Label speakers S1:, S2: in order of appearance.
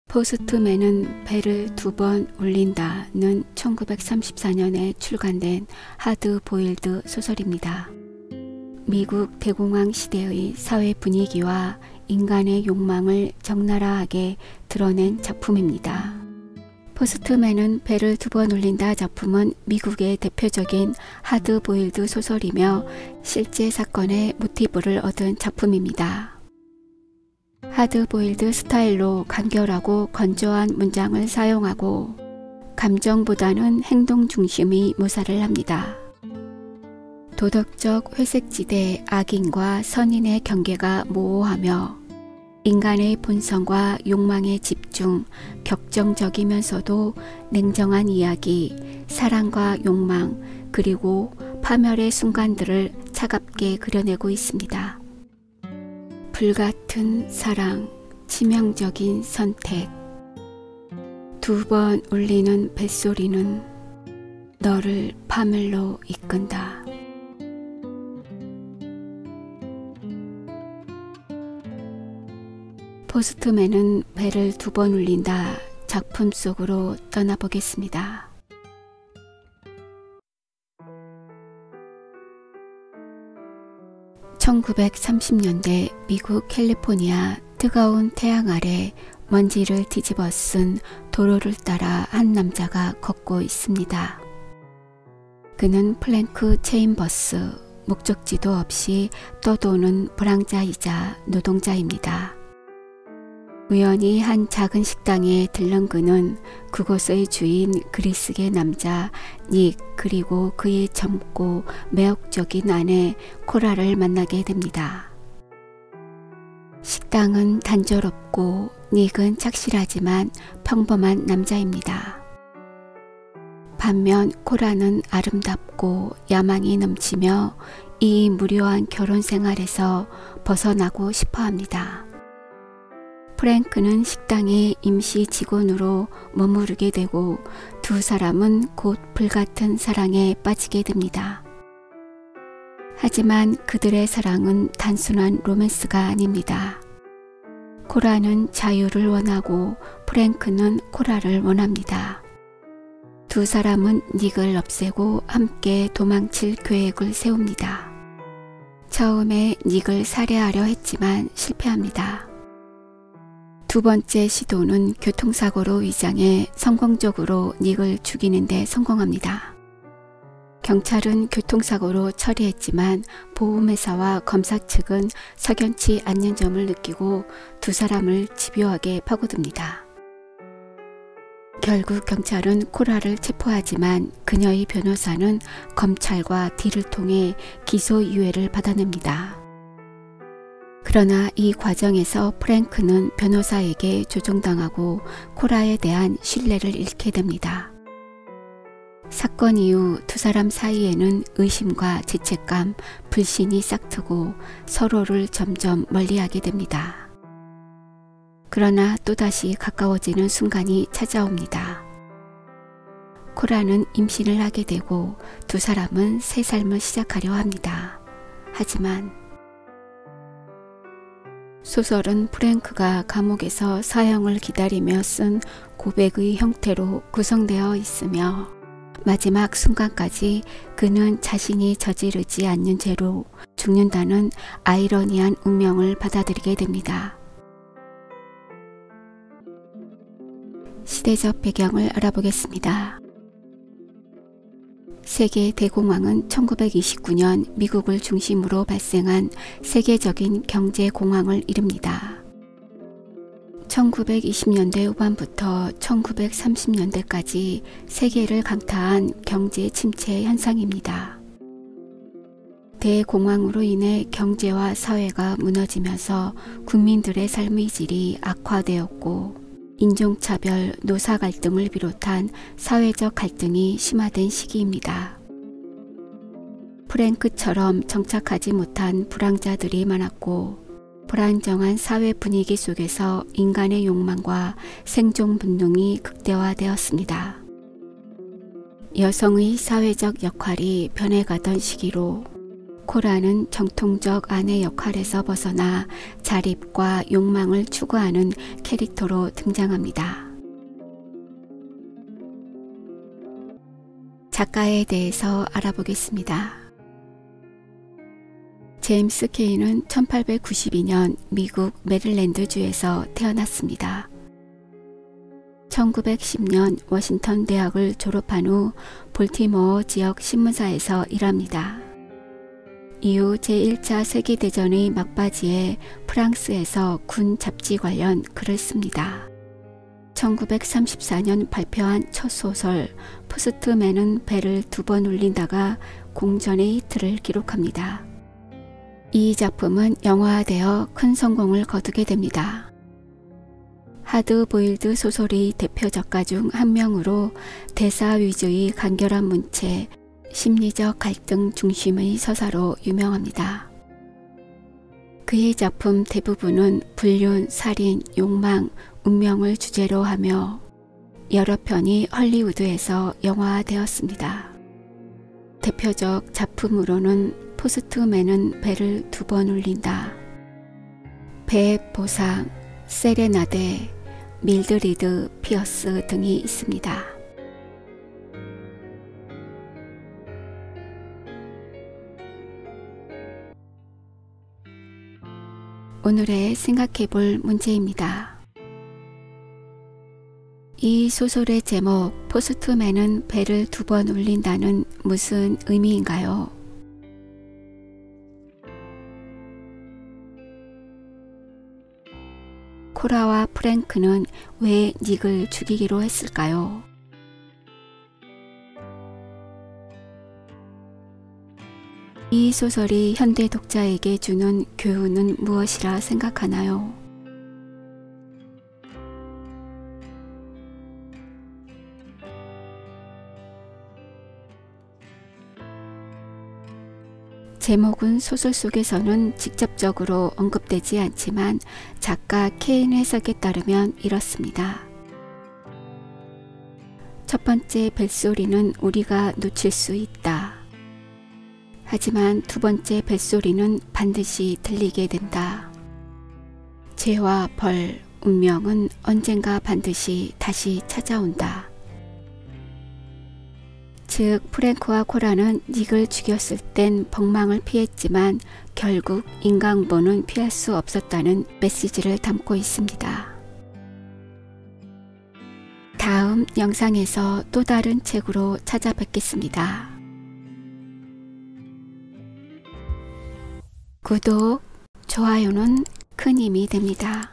S1: 포스트맨은 배를 2번 울린다는 1934년에 출간된 하드보일드 소설입니다. 미국 대공황 시대의 사회 분위기와 인간의 욕망을 적나라하게 드러낸 작품입니다. 포스트맨은 배를 2번 울린다 작품은 미국의 대표적인 하드보일드 소설이며 실제 사건의 모티브를 얻은 작품입니다. 하드보일드 스타일로 간결하고 건조한 문장을 사용하고 감정보다는 행동 중심의 묘사를 합니다. 도덕적 회색지대 악인과 선인의 경계가 모호하며 인간의 본성과 욕망의 집중, 격정적이면서도 냉정한 이야기, 사랑과 욕망, 그리고 파멸의 순간들을 차갑게 그려내고 있습니다. 불같은 사랑, 치명적인 선택. 2번 울리는 뱃소리는 너를 파멸로 이끈다. 포스트맨은 배를 2번 울린다 작품 속으로 떠나보겠습니다. (1930년대) 미국 캘리포니아 뜨거운 태양 아래 먼지를 뒤집어 쓴 도로를 따라 한 남자가 걷고 있습니다. 그는 플랭크 체인버스, 목적지도 없이 떠도는 불황자이자 노동자입니다. 우연히 한 작은 식당에 들른 그는 그곳의 주인 그리스계 남자 닉 그리고 그의 젊고 매혹적인 아내 코라를 만나게 됩니다. 식당은 단조롭고 닉은 착실하지만 평범한 남자입니다. 반면 코라는 아름답고 야망이 넘치며 이 무료한 결혼 생활에서 벗어나고 싶어 합니다. 프랭크는 식당의 임시 직원으로 머무르게 되고 두 사람은 곧 불같은 사랑에 빠지게 됩니다. 하지만 그들의 사랑은 단순한 로맨스가 아닙니다. 코라는 자유를 원하고 프랭크는 코라를 원합니다. 두 사람은 닉을 없애고 함께 도망칠 계획을 세웁니다. 처음에 닉을 살해하려 했지만 실패합니다. 두 번째 시도는 교통사고로 위장해 성공적으로 닉을 죽이는 데 성공합니다. 경찰은 교통사고로 처리했지만 보험회사와 검사 측은 석연치 않는 점을 느끼고 두 사람을 집요하게 파고듭니다. 결국 경찰은 코라를 체포하지만 그녀의 변호사는 검찰과 딜을 통해 기소유예를 받아냅니다. 그러나 이 과정에서 프랭크는 변호사에게 조종당하고 코라에 대한 신뢰를 잃게 됩니다. 사건 이후 두 사람 사이에는 의심과 죄책감, 불신이 싹트고 서로를 점점 멀리하게 됩니다. 그러나 또다시 가까워지는 순간이 찾아옵니다. 코라는 임신을 하게 되고 두 사람은 새 삶을 시작하려 합니다. 하지만 소설은 프랭크가 감옥에서 사형을 기다리며 쓴 고백의 형태로 구성되어 있으며 마지막 순간까지 그는 자신이 저지르지 않는 죄로 죽는다는 아이러니한 운명을 받아들이게 됩니다. 시대적 배경을 알아보겠습니다. 세계 대공황은 1929년 미국을 중심으로 발생한 세계적인 경제공황을 이릅니다. 1920년대 후반부터 1930년대까지 세계를 강타한 경제 침체 현상입니다. 대공황으로 인해 경제와 사회가 무너지면서 국민들의 삶의 질이 악화되었고 인종차별, 노사 갈등을 비롯한 사회적 갈등이 심화된 시기입니다. 프랭크처럼 정착하지 못한 불황자들이 많았고 불안정한 사회 분위기 속에서 인간의 욕망과 생존 본능이 극대화되었습니다. 여성의 사회적 역할이 변해가던 시기로 코라는 정통적 아내 역할에서 벗어나 자립과 욕망을 추구하는 캐릭터로 등장합니다. 작가에 대해서 알아보겠습니다. 제임스 케이는 1892년 미국 메릴랜드주에서 태어났습니다. 1910년 워싱턴 대학을 졸업한 후 볼티모어 지역 신문사에서 일합니다. 이후 제1차 세계대전의 막바지에 프랑스에서 군 잡지 관련 글을 씁니다. 1934년 발표한 첫 소설 포스트맨은 배를 2번 울린다가 공전의 히트를 기록합니다. 이 작품은 영화화되어 큰 성공을 거두게 됩니다. 하드보일드 소설의 대표 작가 중 한 명으로 대사 위주의 간결한 문체, 심리적 갈등 중심의 서사로 유명합니다. 그의 작품 대부분은 불륜, 살인, 욕망, 운명을 주제로 하며 여러 편이 헐리우드에서 영화화되었습니다. 대표적 작품으로는 포스트맨은 배를 2번 울린다, 배 보상, 세레나데, 밀드리드 피어스 등이 있습니다. 오늘의 생각해볼 문제입니다. 이 소설의 제목 포스트맨은 배를 2번 울린다는 무슨 의미인가요? 코라와 프랭크는 왜 닉을 죽이기로 했을까요? 이 소설이 현대 독자에게 주는 교훈은 무엇이라 생각하나요? 제목은 소설 속에서는 직접적으로 언급되지 않지만 작가 케인 해석에 따르면 이렇습니다. 첫 번째 벨소리는 우리가 놓칠 수 있다. 하지만 두 번째 벨소리는 반드시 들리게 된다. 죄와 벌, 운명은 언젠가 반드시 다시 찾아온다. 즉 프랭크와 코라는 닉을 죽였을 땐 벙망을 피했지만 결국 인강보는 피할 수 없었다는 메시지를 담고 있습니다. 다음 영상에서 또 다른 책으로 찾아뵙겠습니다. 구독, 좋아요는 큰 힘이 됩니다.